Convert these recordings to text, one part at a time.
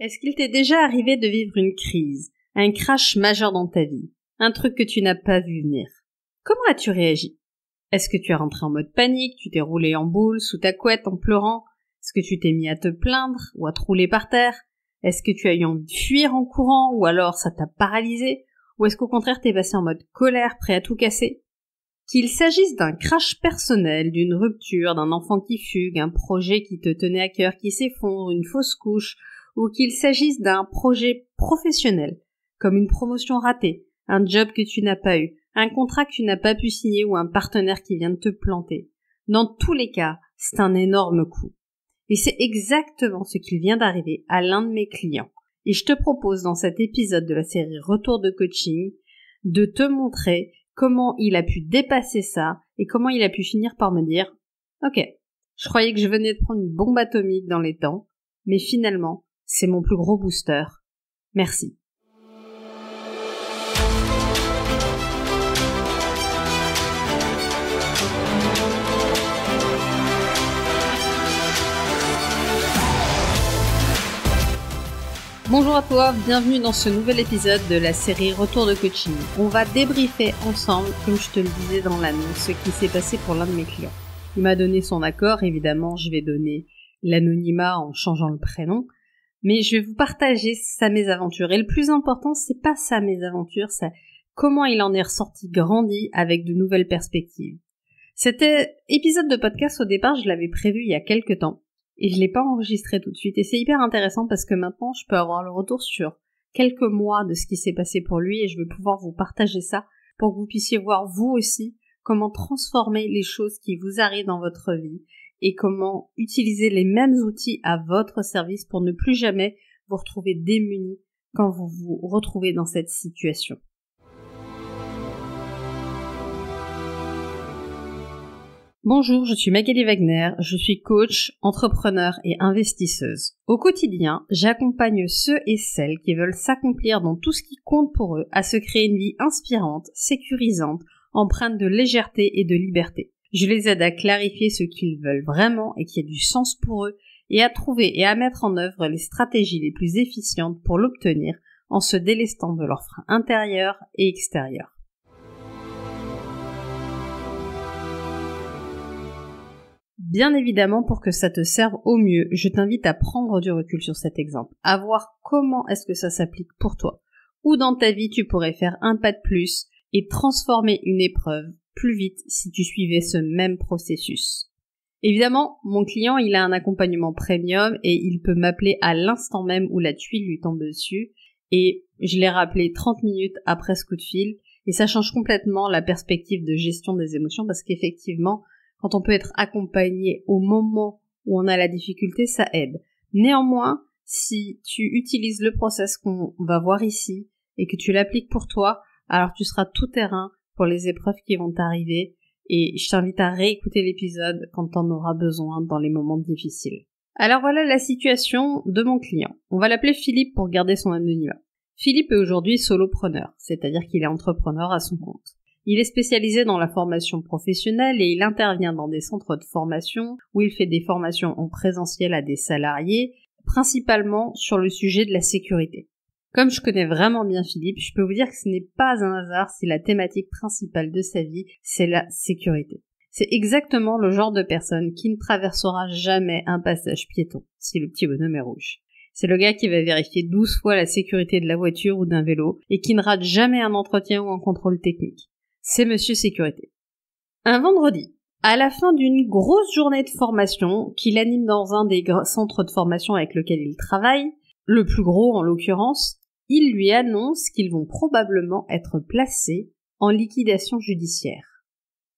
Est-ce qu'il t'est déjà arrivé de vivre une crise, un crash majeur dans ta vie, un truc que tu n'as pas vu venir? Comment as-tu réagi? Est-ce que tu es rentré en mode panique, tu t'es roulé en boule sous ta couette en pleurant? Est-ce que tu t'es mis à te plaindre ou à te rouler par terre? Est-ce que tu as eu envie de fuir en courant ou alors ça t'a paralysé? Ou est-ce qu'au contraire t'es passé en mode colère, prêt à tout casser? Qu'il s'agisse d'un crash personnel, d'une rupture, d'un enfant qui fugue, un projet qui te tenait à cœur qui s'effondre, une fausse couche, ou qu'il s'agisse d'un projet professionnel, comme une promotion ratée, un job que tu n'as pas eu, un contrat que tu n'as pas pu signer ou un partenaire qui vient de te planter. Dans tous les cas, c'est un énorme coup. Et c'est exactement ce qui vient d'arriver à l'un de mes clients. Et je te propose dans cet épisode de la série Retour de coaching de te montrer comment il a pu dépasser ça et comment il a pu finir par me dire « Ok, je croyais que je venais de prendre une bombe atomique dans les temps, mais finalement, c'est mon plus gros booster. Merci. » Bonjour à toi, bienvenue dans ce nouvel épisode de la série Retour de coaching. On va débriefer ensemble, comme je te le disais dans l'annonce, ce qui s'est passé pour l'un de mes clients. Il m'a donné son accord, évidemment je vais donner l'anonymat en changeant le prénom, mais je vais vous partager sa mésaventure. Et le plus important, c'est pas sa mésaventure, c'est comment il en est ressorti grandi avec de nouvelles perspectives. Cet épisode de podcast, au départ, je l'avais prévu il y a quelques temps. Et je l'ai pas enregistré tout de suite. Et c'est hyper intéressant parce que maintenant, je peux avoir le retour sur quelques mois de ce qui s'est passé pour lui et je vais pouvoir vous partager ça pour que vous puissiez voir vous aussi comment transformer les choses qui vous arrivent dans votre vie et comment utiliser les mêmes outils à votre service pour ne plus jamais vous retrouver démunis quand vous vous retrouvez dans cette situation. Bonjour, je suis Magali Wagner, je suis coach, entrepreneur et investisseuse. Au quotidien, j'accompagne ceux et celles qui veulent s'accomplir dans tout ce qui compte pour eux à se créer une vie inspirante, sécurisante, empreinte de légèreté et de liberté. Je les aide à clarifier ce qu'ils veulent vraiment et qui a du sens pour eux et à trouver et à mettre en œuvre les stratégies les plus efficientes pour l'obtenir en se délestant de leurs freins intérieurs et extérieurs. Bien évidemment, pour que ça te serve au mieux, je t'invite à prendre du recul sur cet exemple, à voir comment est-ce que ça s'applique pour toi, ou dans ta vie tu pourrais faire un pas de plus et transformer une épreuve plus vite si tu suivais ce même processus. Évidemment, mon client, il a un accompagnement premium et il peut m'appeler à l'instant même où la tuile lui tombe dessus et je l'ai rappelé 30 minutes après ce coup de fil et ça change complètement la perspective de gestion des émotions parce qu'effectivement, quand on peut être accompagné au moment où on a la difficulté, ça aide. Néanmoins, si tu utilises le process qu'on va voir ici et que tu l'appliques pour toi, alors tu seras tout terrain pour les épreuves qui vont t'arriver et je t'invite à réécouter l'épisode quand t'en auras besoin dans les moments difficiles. Alors voilà la situation de mon client. On va l'appeler Philippe pour garder son anonymat. Philippe est aujourd'hui solopreneur, c'est-à-dire qu'il est entrepreneur à son compte. Il est spécialisé dans la formation professionnelle et il intervient dans des centres de formation où il fait des formations en présentiel à des salariés, principalement sur le sujet de la sécurité. Comme je connais vraiment bien Philippe, je peux vous dire que ce n'est pas un hasard si la thématique principale de sa vie, c'est la sécurité. C'est exactement le genre de personne qui ne traversera jamais un passage piéton si le petit bonhomme est rouge. C'est le gars qui va vérifier 12 fois la sécurité de la voiture ou d'un vélo et qui ne rate jamais un entretien ou un contrôle technique. C'est Monsieur Sécurité. Un vendredi, à la fin d'une grosse journée de formation qu'il anime dans un des centres de formation avec lequel il travaille, le plus gros en l'occurrence, il lui annonce qu'ils vont probablement être placés en liquidation judiciaire.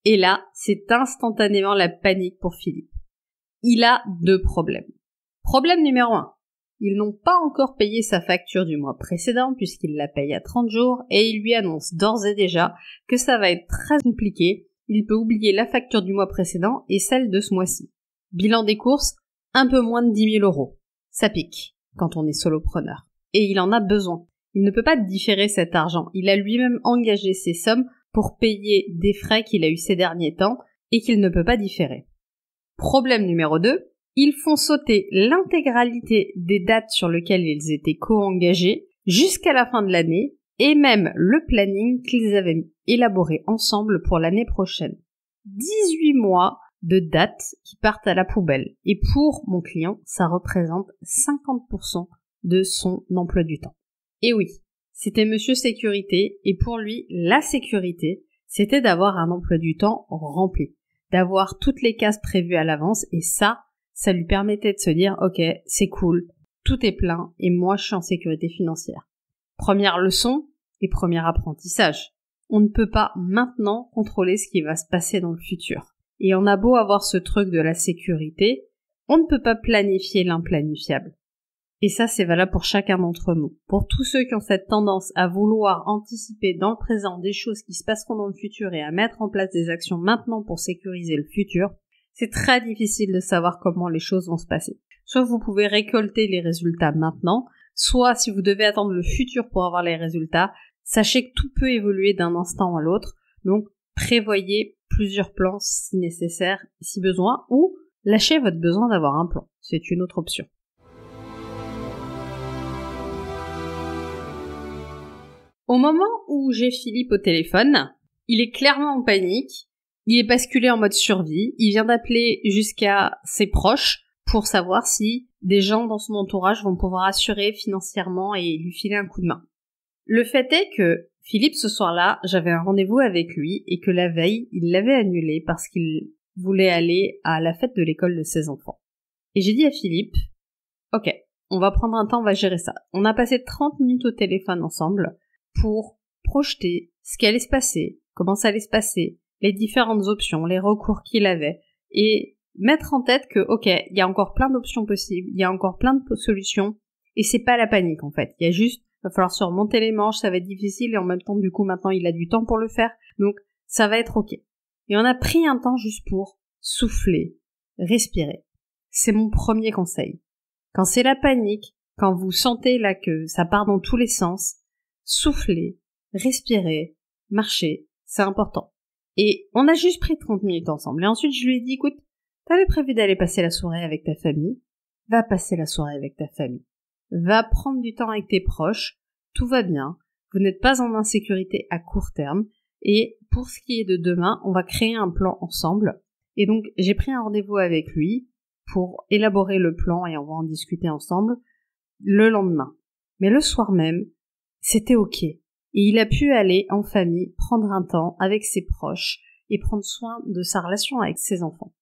Et là, c'est instantanément la panique pour Philippe. Il a 2 problèmes. Problème numéro 1. Ils n'ont pas encore payé sa facture du mois précédent puisqu'il la paye à 30 jours et il lui annonce d'ores et déjà que ça va être très compliqué. Il peut oublier la facture du mois précédent et celle de ce mois-ci. Bilan des courses, un peu moins de 10 000 euros. Ça pique quand on est solopreneur. Et il en a besoin. Il ne peut pas différer cet argent. Il a lui-même engagé ces sommes pour payer des frais qu'il a eu ces derniers temps et qu'il ne peut pas différer. Problème numéro 2. Ils font sauter l'intégralité des dates sur lesquelles ils étaient co-engagés jusqu'à la fin de l'année et même le planning qu'ils avaient élaboré ensemble pour l'année prochaine. 18 mois de dates qui partent à la poubelle. Et pour mon client, ça représente 50% de son emploi du temps. Et oui, c'était Monsieur Sécurité, et pour lui, la sécurité, c'était d'avoir un emploi du temps rempli, d'avoir toutes les cases prévues à l'avance, et ça lui permettait de se dire, ok, c'est cool, tout est plein, et moi je suis en sécurité financière. Première leçon et premier apprentissage. On ne peut pas maintenant contrôler ce qui va se passer dans le futur. Et on a beau avoir ce truc de la sécurité, on ne peut pas planifier l'implanifiable. Et ça, c'est valable pour chacun d'entre nous. Pour tous ceux qui ont cette tendance à vouloir anticiper dans le présent des choses qui se passeront dans le futur et à mettre en place des actions maintenant pour sécuriser le futur, c'est très difficile de savoir comment les choses vont se passer. Soit vous pouvez récolter les résultats maintenant, soit si vous devez attendre le futur pour avoir les résultats, sachez que tout peut évoluer d'un instant à l'autre, donc prévoyez plusieurs plans si nécessaire, si besoin, ou lâchez votre besoin d'avoir un plan. C'est une autre option. Au moment où j'ai Philippe au téléphone, il est clairement en panique, il est basculé en mode survie, il vient d'appeler jusqu'à ses proches pour savoir si des gens dans son entourage vont pouvoir assurer financièrement et lui filer un coup de main. Le fait est que Philippe, ce soir-là, j'avais un rendez-vous avec lui et que la veille, il l'avait annulé parce qu'il voulait aller à la fête de l'école de ses enfants. Et j'ai dit à Philippe, ok, on va prendre un temps, on va gérer ça. On a passé 30 minutes au téléphone ensemble pour projeter ce qui allait se passer, comment ça allait se passer, les différentes options, les recours qu'il avait, et mettre en tête que, ok, il y a encore plein d'options possibles, il y a encore plein de solutions, et c'est pas la panique en fait. Il y a juste, va falloir se remonter les manches, ça va être difficile, et en même temps, du coup, maintenant, il a du temps pour le faire, donc ça va être ok. Et on a pris un temps juste pour souffler, respirer. C'est mon premier conseil. Quand c'est la panique, quand vous sentez là que ça part dans tous les sens, soufflez, respirez, marchez, c'est important. Et on a juste pris 30 minutes ensemble. Et ensuite, je lui ai dit, écoute, t'avais prévu d'aller passer la soirée avec ta famille, va passer la soirée avec ta famille. Va prendre du temps avec tes proches, tout va bien, vous n'êtes pas en insécurité à court terme, et pour ce qui est de demain, on va créer un plan ensemble. Et donc, j'ai pris un rendez-vous avec lui pour élaborer le plan et on va en discuter ensemble le lendemain. Mais le soir même, c'était ok. Et il a pu aller en famille, prendre un temps avec ses proches et prendre soin de sa relation avec ses enfants.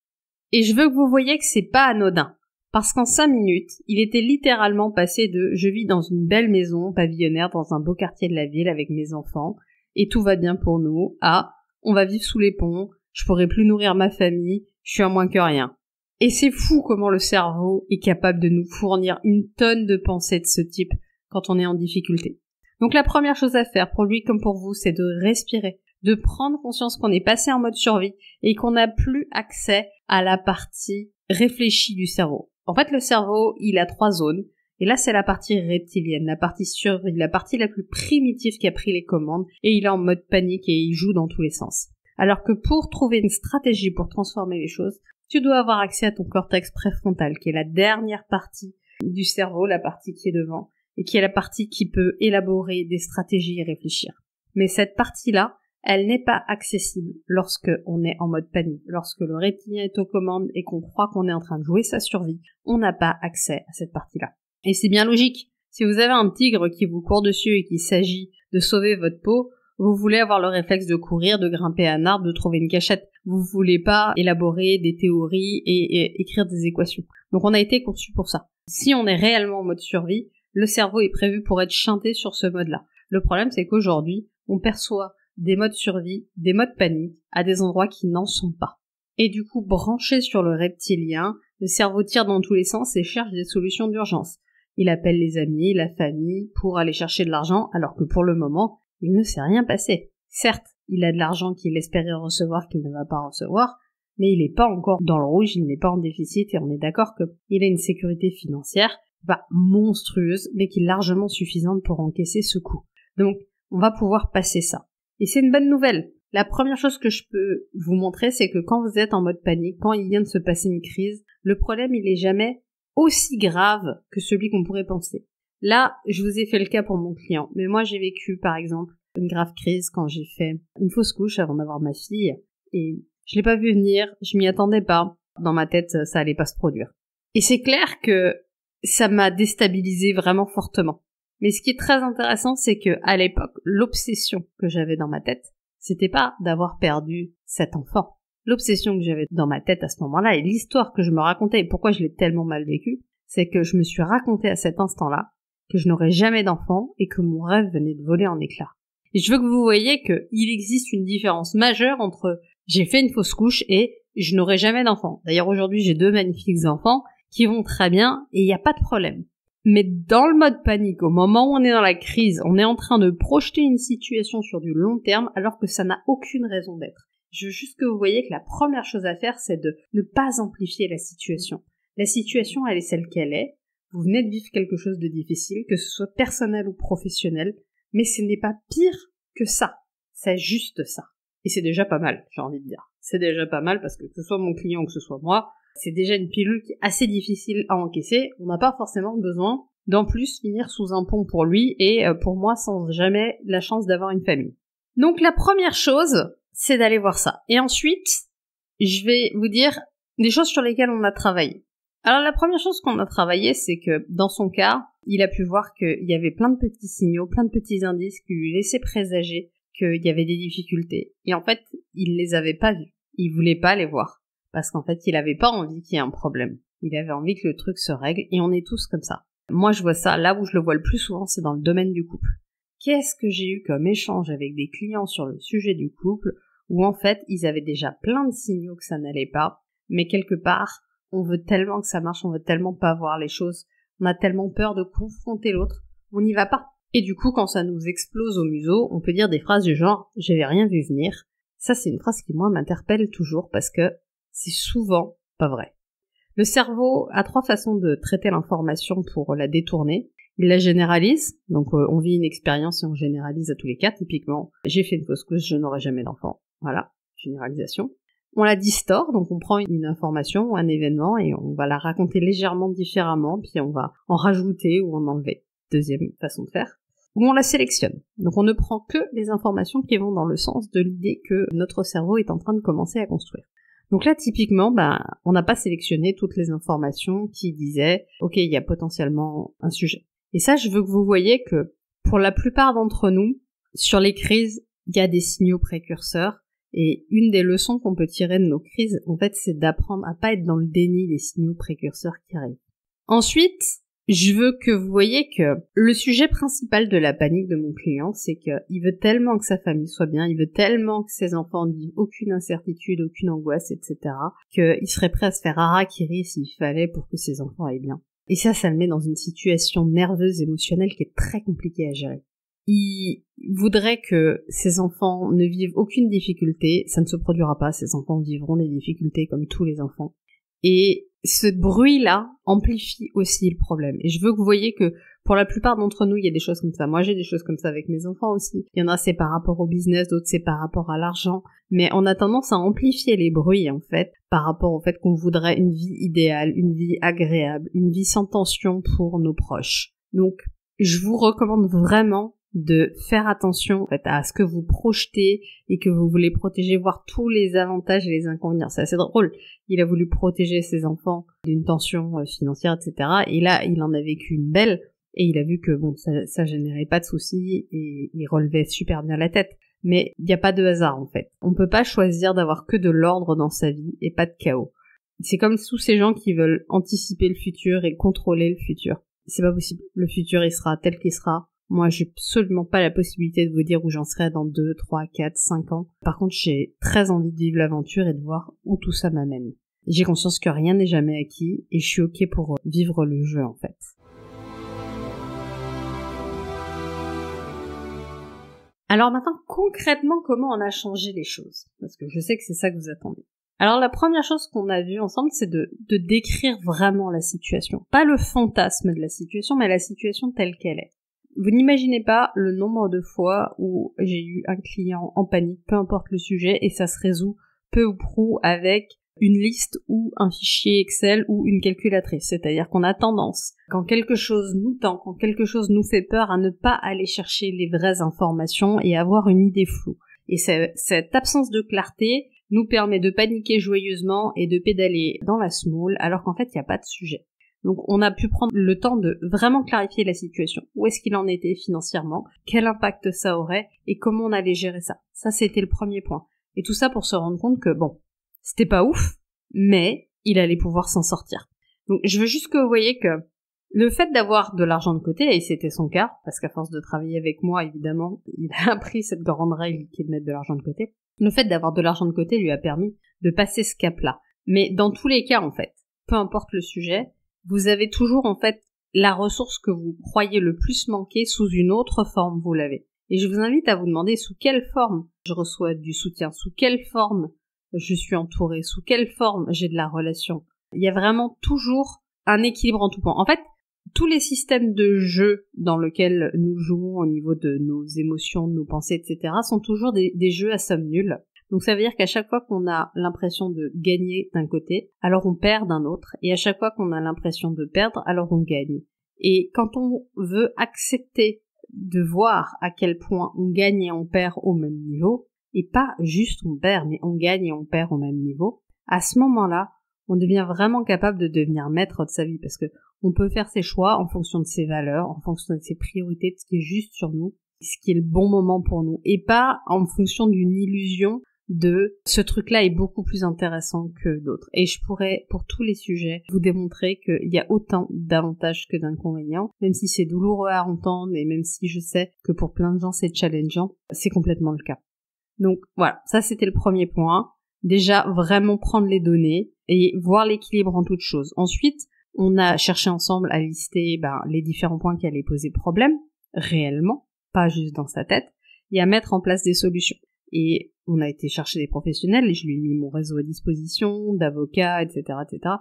Et je veux que vous voyez que c'est pas anodin. Parce qu'en 5 minutes, il était littéralement passé de « je vis dans une belle maison pavillonnaire dans un beau quartier de la ville avec mes enfants et tout va bien pour nous » à « on va vivre sous les ponts, je pourrai plus nourrir ma famille, je suis en moins que rien ». Et c'est fou comment le cerveau est capable de nous fournir une tonne de pensées de ce type quand on est en difficulté. Donc la première chose à faire pour lui comme pour vous, c'est de respirer, de prendre conscience qu'on est passé en mode survie et qu'on n'a plus accès à la partie réfléchie du cerveau. En fait, le cerveau, il a 3 zones. Et là, c'est la partie reptilienne, la partie survie, la partie la plus primitive qui a pris les commandes. Et il est en mode panique et il joue dans tous les sens. Alors que pour trouver une stratégie pour transformer les choses, tu dois avoir accès à ton cortex préfrontal, qui est la dernière partie du cerveau, la partie qui est devant, et qui est la partie qui peut élaborer des stratégies et réfléchir. Mais cette partie-là, elle n'est pas accessible lorsque on est en mode panique. Lorsque le reptilien est aux commandes et qu'on croit qu'on est en train de jouer sa survie, on n'a pas accès à cette partie-là. Et c'est bien logique. Si vous avez un tigre qui vous court dessus et qu'il s'agit de sauver votre peau, vous voulez avoir le réflexe de courir, de grimper à un arbre, de trouver une cachette. Vous voulez pas élaborer des théories et écrire des équations. Donc on a été conçu pour ça. Si on est réellement en mode survie, le cerveau est prévu pour être chanté sur ce mode-là. Le problème, c'est qu'aujourd'hui, on perçoit des modes survie, des modes panique, à des endroits qui n'en sont pas. Et du coup, branché sur le reptilien, le cerveau tire dans tous les sens et cherche des solutions d'urgence. Il appelle les amis, la famille, pour aller chercher de l'argent, alors que pour le moment, il ne s'est rien passé. Certes, il a de l'argent qu'il espérait recevoir, qu'il ne va pas recevoir, mais il n'est pas encore dans le rouge, il n'est pas en déficit, et on est d'accord qu'il a une sécurité financière, pas monstrueuse, mais qui est largement suffisante pour encaisser ce coup. Donc, on va pouvoir passer ça. Et c'est une bonne nouvelle. La première chose que je peux vous montrer, c'est que quand vous êtes en mode panique, quand il vient de se passer une crise, le problème, il est jamais aussi grave que celui qu'on pourrait penser. Là, je vous ai fait le cas pour mon client, mais moi j'ai vécu, par exemple, une grave crise quand j'ai fait une fausse couche avant d'avoir ma fille, et je l'ai pas vu venir, je m'y attendais pas. Dans ma tête, ça allait pas se produire. Et c'est clair que ça m'a déstabilisé vraiment fortement. Mais ce qui est très intéressant, c'est que à l'époque, l'obsession que j'avais dans ma tête, c'était pas d'avoir perdu cet enfant. L'obsession que j'avais dans ma tête à ce moment-là, et l'histoire que je me racontais, et pourquoi je l'ai tellement mal vécu, c'est que je me suis raconté à cet instant-là que je n'aurais jamais d'enfant et que mon rêve venait de voler en éclats. Et je veux que vous voyez qu'il existe une différence majeure entre j'ai fait une fausse couche et je n'aurai jamais d'enfant. D'ailleurs, aujourd'hui, j'ai 2 magnifiques enfants qui vont très bien et il n'y a pas de problème. Mais dans le mode panique, au moment où on est dans la crise, on est en train de projeter une situation sur du long terme alors que ça n'a aucune raison d'être. Je veux juste que vous voyez que la première chose à faire, c'est de ne pas amplifier la situation. La situation, elle est celle qu'elle est. Vous venez de vivre quelque chose de difficile, que ce soit personnel ou professionnel, mais ce n'est pas pire que ça. C'est juste ça. Et c'est déjà pas mal, j'ai envie de dire. C'est déjà pas mal parce que ce soit mon client ou que ce soit moi, c'est déjà une pilule qui est assez difficile à encaisser. On n'a pas forcément besoin d'en plus finir sous un pont pour lui et pour moi sans jamais la chance d'avoir une famille. Donc la première chose, c'est d'aller voir ça. Et ensuite, je vais vous dire des choses sur lesquelles on a travaillé. Alors la première chose qu'on a travaillé, c'est que dans son cas, il a pu voir qu'il y avait plein de petits signaux, plein de petits indices qui lui laissaient présager qu'il y avait des difficultés. Et en fait, il les avait pas vus. Il voulait pas les voir. Parce qu'en fait, il avait pas envie qu'il y ait un problème. Il avait envie que le truc se règle, et on est tous comme ça. Moi, je vois ça, là où je le vois le plus souvent, c'est dans le domaine du couple. Qu'est-ce que j'ai eu comme échange avec des clients sur le sujet du couple, où en fait, ils avaient déjà plein de signaux que ça n'allait pas, mais quelque part, on veut tellement que ça marche, on veut tellement pas voir les choses, on a tellement peur de confronter l'autre, on n'y va pas. Et du coup, quand ça nous explose au museau, on peut dire des phrases du genre « j'avais rien vu venir ». Ça, c'est une phrase qui, moi, m'interpelle toujours parce que c'est souvent pas vrai. Le cerveau a 3 façons de traiter l'information pour la détourner. Il la généralise, donc on vit une expérience et on généralise à tous les cas. Typiquement, j'ai fait une fausse couche, je n'aurai jamais d'enfant. Voilà, généralisation. On la distord, donc on prend une information ou un événement et on va la raconter légèrement différemment, puis on va en rajouter ou en enlever. Deuxième façon de faire. Ou on la sélectionne. Donc on ne prend que les informations qui vont dans le sens de l'idée que notre cerveau est en train de commencer à construire. Donc là, typiquement, on n'a pas sélectionné toutes les informations qui disaient « Ok, il y a potentiellement un sujet ». Et ça, je veux que vous voyez que pour la plupart d'entre nous, sur les crises, il y a des signaux précurseurs. Et une des leçons qu'on peut tirer de nos crises, en fait, c'est d'apprendre à pas être dans le déni des signaux précurseurs qui arrivent. Ensuite, je veux que vous voyez que le sujet principal de la panique de mon client, c'est qu'il veut tellement que sa famille soit bien, il veut tellement que ses enfants n'aient aucune incertitude, aucune angoisse, etc., qu'il serait prêt à se faire harakiri s'il fallait pour que ses enfants aillent bien. Et ça le met dans une situation nerveuse, émotionnelle qui est très compliquée à gérer. Il voudrait que ses enfants ne vivent aucune difficulté, ça ne se produira pas, ses enfants vivront des difficultés comme tous les enfants. Et ce bruit-là amplifie aussi le problème. Et je veux que vous voyez que pour la plupart d'entre nous, il y a des choses comme ça. Moi, j'ai des choses comme ça avec mes enfants aussi. Il y en a, c'est par rapport au business, d'autres, c'est par rapport à l'argent. Mais on a tendance à amplifier les bruits, en fait, par rapport au fait qu'on voudrait une vie idéale, une vie agréable, une vie sans tension pour nos proches. Donc, je vous recommande vraiment de faire attention en fait, à ce que vous projetez et que vous voulez protéger, voir tous les avantages et les inconvénients. C'est assez drôle. Il a voulu protéger ses enfants d'une tension financière, etc. Et là, il en a vécu une belle et il a vu que bon, ça générait pas de soucis et il relevait super bien la tête. Mais il n'y a pas de hasard en fait. On peut pas choisir d'avoir que de l'ordre dans sa vie et pas de chaos. C'est comme tous ces gens qui veulent anticiper le futur et contrôler le futur. C'est pas possible. Le futur, il sera tel qu'il sera. Moi, j'ai absolument pas la possibilité de vous dire où j'en serai dans 2, 3, 4, 5 ans. Par contre, j'ai très envie de vivre l'aventure et de voir où tout ça m'amène. J'ai conscience que rien n'est jamais acquis et je suis ok pour vivre le jeu, en fait. Alors maintenant, concrètement, comment on a changé les choses? Parce que je sais que c'est ça que vous attendez. Alors la première chose qu'on a vue ensemble, c'est de décrire vraiment la situation. Pas le fantasme de la situation, mais la situation telle qu'elle est. Vous n'imaginez pas le nombre de fois où j'ai eu un client en panique, peu importe le sujet, et ça se résout peu ou prou avec une liste ou un fichier Excel ou une calculatrice. C'est-à-dire qu'on a tendance, quand quelque chose nous tend, quand quelque chose nous fait peur, à ne pas aller chercher les vraies informations et avoir une idée floue. Et cette absence de clarté nous permet de paniquer joyeusement et de pédaler dans la semoule alors qu'en fait il n'y a pas de sujet. Donc on a pu prendre le temps de vraiment clarifier la situation. Où est-ce qu'il en était financièrement, quel impact ça aurait et comment on allait gérer ça. Ça c'était le premier point. Et tout ça pour se rendre compte que bon, c'était pas ouf, mais il allait pouvoir s'en sortir. Donc je veux juste que vous voyez que le fait d'avoir de l'argent de côté, et c'était son cas, parce qu'à force de travailler avec moi, évidemment, il a appris cette grande règle qui est de mettre de l'argent de côté. Le fait d'avoir de l'argent de côté lui a permis de passer ce cap-là. Mais dans tous les cas, en fait, peu importe le sujet, vous avez toujours, en fait, la ressource que vous croyez le plus manquer sous une autre forme, vous l'avez. Et je vous invite à vous demander sous quelle forme je reçois du soutien, sous quelle forme je suis entourée, sous quelle forme j'ai de la relation. Il y a vraiment toujours un équilibre en tout point. En fait, tous les systèmes de jeu dans lesquels nous jouons au niveau de nos émotions, de nos pensées, etc. sont toujours des jeux à somme nulle. Donc ça veut dire qu'à chaque fois qu'on a l'impression de gagner d'un côté, alors on perd d'un autre. Et à chaque fois qu'on a l'impression de perdre, alors on gagne. Et quand on veut accepter de voir à quel point on gagne et on perd au même niveau, et pas juste on perd, mais on gagne et on perd au même niveau, à ce moment-là, on devient vraiment capable de devenir maître de sa vie, parce que on peut faire ses choix en fonction de ses valeurs, en fonction de ses priorités, de ce qui est juste sur nous, ce qui est le bon moment pour nous, et pas en fonction d'une illusion de ce truc-là est beaucoup plus intéressant que d'autres. Et je pourrais, pour tous les sujets, vous démontrer qu'il y a autant d'avantages que d'inconvénients, même si c'est douloureux à entendre, et même si je sais que pour plein de gens c'est challengeant, c'est complètement le cas. Donc voilà, ça c'était le premier point. Déjà, vraiment prendre les données et voir l'équilibre en toute chose. Ensuite, on a cherché ensemble à lister les différents points qui allaient poser problème, réellement, pas juste dans sa tête, et à mettre en place des solutions. Et on a été chercher des professionnels, et je lui ai mis mon réseau à disposition, d'avocats, etc.,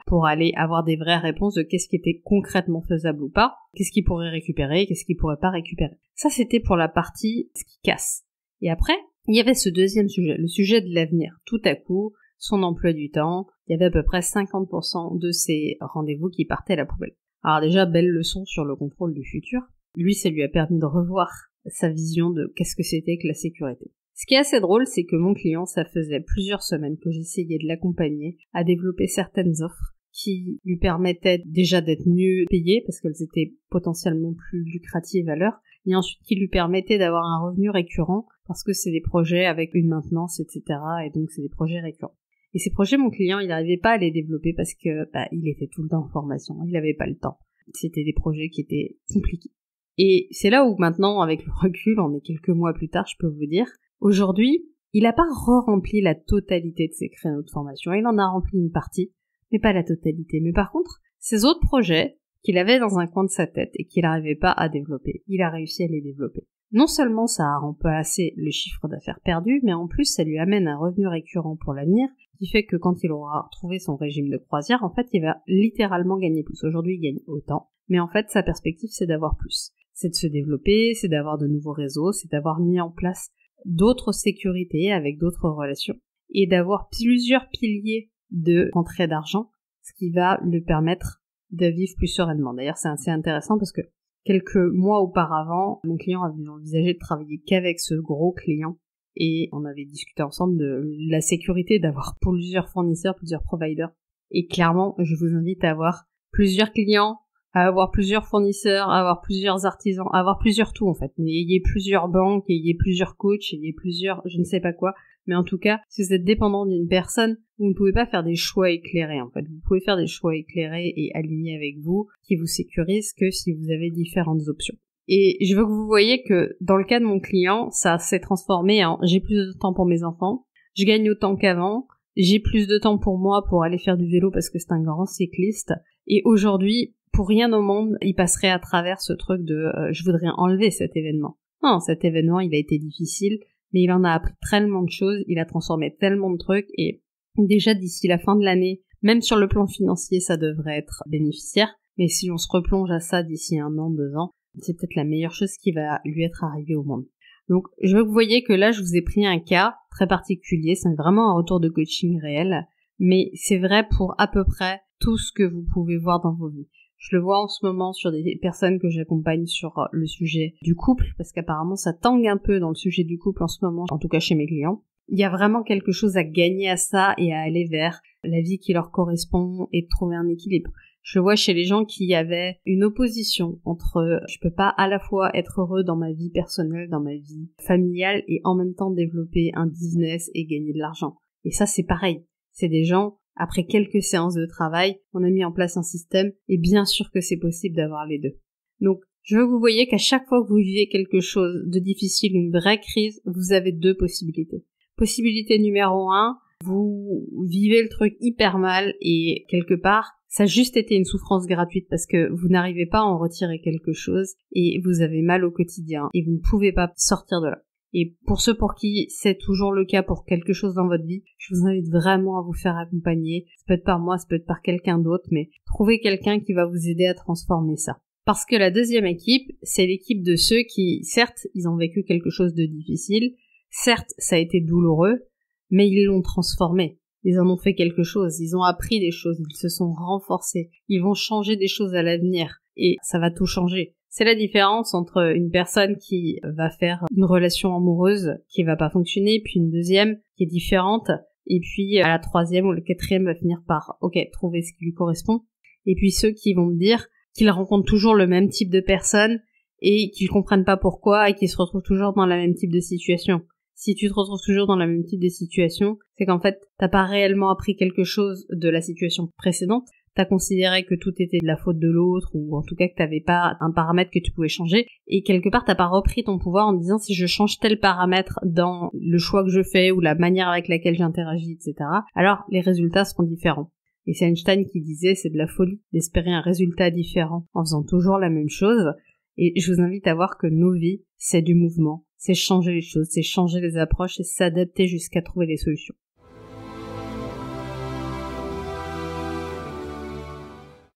pour aller avoir des vraies réponses de qu'est-ce qui était concrètement faisable ou pas, qu'est-ce qu'il pourrait récupérer, qu'est-ce qu'il pourrait pas récupérer. Ça, c'était pour la partie ce qui casse. Et après, il y avait ce deuxième sujet, le sujet de l'avenir. Tout à coup, son emploi du temps, il y avait à peu près 50% de ses rendez-vous qui partaient à la poubelle. Alors déjà, belle leçon sur le contrôle du futur. Lui, ça lui a permis de revoir sa vision de qu'est-ce que c'était que la sécurité. Ce qui est assez drôle, c'est que mon client, ça faisait plusieurs semaines que j'essayais de l'accompagner à développer certaines offres qui lui permettaient déjà d'être mieux payées parce qu'elles étaient potentiellement plus lucratives à l'heure, et ensuite qui lui permettaient d'avoir un revenu récurrent parce que c'est des projets avec une maintenance, etc. et donc c'est des projets récurrents. Et ces projets, mon client, il n'arrivait pas à les développer parce que il était tout le temps en formation, il n'avait pas le temps. C'était des projets qui étaient compliqués. Et c'est là où maintenant, avec le recul, on est quelques mois plus tard, je peux vous dire, aujourd'hui, il n'a pas re-rempli la totalité de ses créneaux de formation. Il en a rempli une partie, mais pas la totalité. Mais par contre, ces autres projets qu'il avait dans un coin de sa tête et qu'il n'arrivait pas à développer, il a réussi à les développer. Non seulement ça a remplacé le chiffre d'affaires perdu, mais en plus ça lui amène un revenu récurrent pour l'avenir, qui fait que quand il aura trouvé son régime de croisière, en fait il va littéralement gagner plus. Aujourd'hui il gagne autant, mais en fait sa perspective c'est d'avoir plus. C'est de se développer, c'est d'avoir de nouveaux réseaux, c'est d'avoir mis en place d'autres sécurités avec d'autres relations, et d'avoir plusieurs piliers de rentrée d'argent, ce qui va lui permettre de vivre plus sereinement. D'ailleurs c'est assez intéressant parce que quelques mois auparavant, mon client avait envisagé de travailler qu'avec ce gros client et on avait discuté ensemble de la sécurité d'avoir plusieurs fournisseurs, plusieurs providers. Et clairement, je vous invite à avoir plusieurs clients, à avoir plusieurs fournisseurs, à avoir plusieurs artisans, à avoir plusieurs tout en fait. Ayez plusieurs banques, ayez plusieurs coachs, ayez plusieurs je ne sais pas quoi. Mais en tout cas, si vous êtes dépendant d'une personne, vous ne pouvez pas faire des choix éclairés en fait. Vous pouvez faire des choix éclairés et alignés avec vous qui vous sécurisent que si vous avez différentes options. Et je veux que vous voyez que dans le cas de mon client, ça s'est transformé en j'ai plus de temps pour mes enfants, je gagne autant qu'avant, j'ai plus de temps pour moi pour aller faire du vélo parce que c'est un grand cycliste. Et aujourd'hui, pour rien au monde, il passerait à travers ce truc de je voudrais enlever cet événement. Non, cet événement, il a été difficile, mais il en a appris tellement de choses, il a transformé tellement de trucs, et déjà d'ici la fin de l'année, même sur le plan financier, ça devrait être bénéficiaire, mais si on se replonge à ça d'ici 1 an, 2 ans, c'est peut-être la meilleure chose qui va lui être arrivée au monde. Donc, je veux que vous voyez que là, je vous ai pris un cas très particulier, c'est vraiment un retour de coaching réel, mais c'est vrai pour à peu près tout ce que vous pouvez voir dans vos vies. Je le vois en ce moment sur des personnes que j'accompagne sur le sujet du couple, parce qu'apparemment ça tangue un peu dans le sujet du couple en ce moment, en tout cas chez mes clients. Il y a vraiment quelque chose à gagner à ça et à aller vers la vie qui leur correspond et de trouver un équilibre. Je le vois chez les gens qui avaient une opposition entre je peux pas à la fois être heureux dans ma vie personnelle, dans ma vie familiale et en même temps développer un business et gagner de l'argent. Et ça c'est pareil. C'est des gens, après quelques séances de travail, on a mis en place un système et bien sûr que c'est possible d'avoir les deux. Donc, je veux que vous voyez qu'à chaque fois que vous vivez quelque chose de difficile, une vraie crise, vous avez deux possibilités. Possibilité numéro 1, vous vivez le truc hyper mal et quelque part, ça a juste été une souffrance gratuite parce que vous n'arrivez pas à en retirer quelque chose et vous avez mal au quotidien et vous ne pouvez pas sortir de là. Et pour ceux pour qui c'est toujours le cas pour quelque chose dans votre vie, je vous invite vraiment à vous faire accompagner. Ça peut être par moi, ça peut être par quelqu'un d'autre, mais trouvez quelqu'un qui va vous aider à transformer ça. Parce que la deuxième équipe, c'est l'équipe de ceux qui, certes, ils ont vécu quelque chose de difficile, certes, ça a été douloureux, mais ils l'ont transformé. Ils en ont fait quelque chose, ils ont appris des choses, ils se sont renforcés, ils vont changer des choses à l'avenir, et ça va tout changer. C'est la différence entre une personne qui va faire une relation amoureuse qui va pas fonctionner, puis une deuxième qui est différente, et puis à la troisième ou la quatrième va finir par, trouver ce qui lui correspond. Et puis ceux qui vont me dire qu'ils rencontrent toujours le même type de personne et qu'ils comprennent pas pourquoi et qu'ils se retrouvent toujours dans le même type de situation. Si tu te retrouves toujours dans le même type de situation, c'est qu'en fait, t'as pas réellement appris quelque chose de la situation précédente. T'as considéré que tout était de la faute de l'autre, ou en tout cas que t'avais pas un paramètre que tu pouvais changer, et quelque part t'as pas repris ton pouvoir en te disant si je change tel paramètre dans le choix que je fais, ou la manière avec laquelle j'interagis, etc., alors les résultats seront différents. Et c'est Einstein qui disait c'est de la folie d'espérer un résultat différent en faisant toujours la même chose, et je vous invite à voir que nos vies, c'est du mouvement, c'est changer les choses, c'est changer les approches et s'adapter jusqu'à trouver des solutions.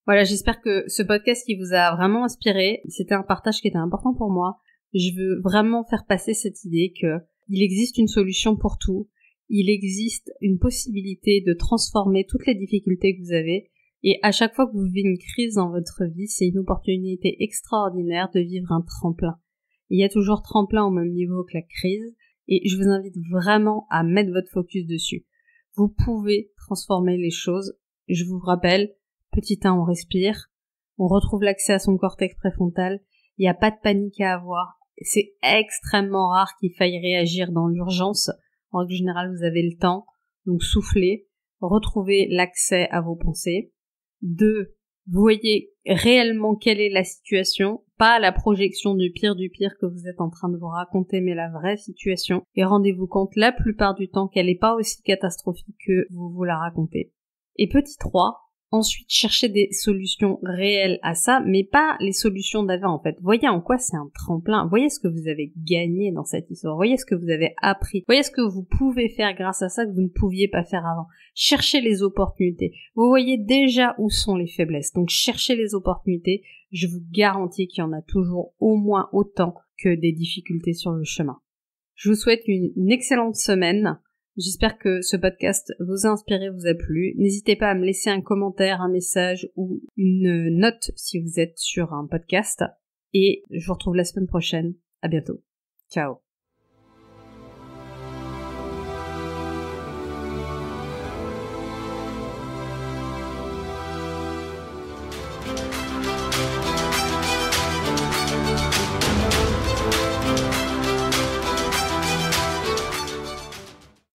Voilà, j'espère que ce podcast qui vous a vraiment inspiré, c'était un partage qui était important pour moi. Je veux vraiment faire passer cette idée que il existe une solution pour tout, il existe une possibilité de transformer toutes les difficultés que vous avez, et à chaque fois que vous vivez une crise dans votre vie, c'est une opportunité extraordinaire de vivre un tremplin. Il y a toujours tremplin au même niveau que la crise, et je vous invite vraiment à mettre votre focus dessus. Vous pouvez transformer les choses. Je vous rappelle, petit 1, on respire, on retrouve l'accès à son cortex préfrontal, il n'y a pas de panique à avoir, c'est extrêmement rare qu'il faille réagir dans l'urgence, en règle générale vous avez le temps, donc soufflez, retrouvez l'accès à vos pensées. 2, vous voyez réellement quelle est la situation, pas la projection du pire que vous êtes en train de vous raconter, mais la vraie situation, et rendez-vous compte la plupart du temps qu'elle n'est pas aussi catastrophique que vous la racontez. Et petit 3, ensuite, cherchez des solutions réelles à ça, mais pas les solutions d'avant, en fait. Voyez en quoi c'est un tremplin. Voyez ce que vous avez gagné dans cette histoire. Voyez ce que vous avez appris. Voyez ce que vous pouvez faire grâce à ça que vous ne pouviez pas faire avant. Cherchez les opportunités. Vous voyez déjà où sont les faiblesses. Donc, cherchez les opportunités. Je vous garantis qu'il y en a toujours au moins autant que des difficultés sur le chemin. Je vous souhaite une excellente semaine. J'espère que ce podcast vous a inspiré, vous a plu. N'hésitez pas à me laisser un commentaire, un message ou une note si vous êtes sur un podcast. Et je vous retrouve la semaine prochaine. À bientôt. Ciao.